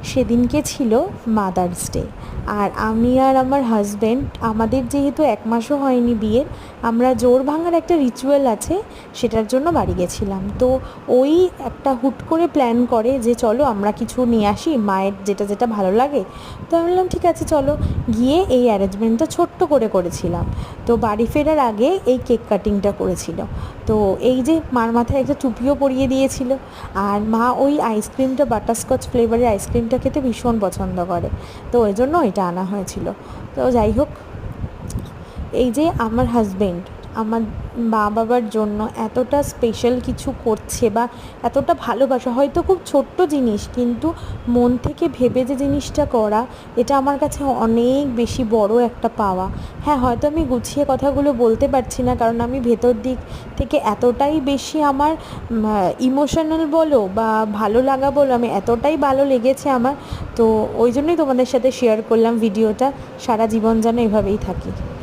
সেদিনকে ছিল mother's day. আর আমি আর আমার হাজব্যান্ড, আমাদের যেহেতু 1 মাসও হয়নি বিয়ের, আমরা জোড় ভাঙার একটা রিচুয়াল আছে, সেটার জন্য বাড়ি গেছিলাম। তো ওই একটা হুট করে প্ল্যান করে যে চলো আমরা কিছু নিয়ে আসি, মায়ের যেটা যেটা ভালো লাগে। তো আমি বললাম ঠিক আছে চলো। গিয়ে এই অ্যারেঞ্জমেন্টটা ছোট্ট করে করেছিলাম। তো বাড়ি ফেরার আগে এই কেক কাটিংটা করেছিল। তো এই যে মার মাথায় একটা টুপিও পরিয়ে দিয়েছিল। আর মা ওই আইসক্রিমটা, বাটারস্কচ ফ্লেভারের আইসক্রিমটা খেতে ভীষণ পছন্দ করে, তো ওই জন্য এটা আনা হয়েছিল। তো যাই হোক, এই যে আমার হাজব্যান্ড আমার মা বাবার জন্য এতটা স্পেশাল কিছু করছে বা এতটা ভালোবাসা, হয়তো খুব ছোট্ট জিনিস কিন্তু মন থেকে ভেবে যে জিনিসটা করা, এটা আমার কাছে অনেক বেশি বড় একটা পাওয়া। হ্যাঁ, হয়তো আমি গুছিয়ে কথাগুলো বলতে পারছি না, কারণ আমি ভেতর দিক থেকে এতটাই বেশি আমার ইমোশনাল বলো বা ভালো লাগা বলো, আমি এতটাই ভালো লেগেছে আমার। তো ওই জন্যই তোমাদের সাথে শেয়ার করলাম ভিডিওটা। সারা জীবন যেন এভাবেই থাকি।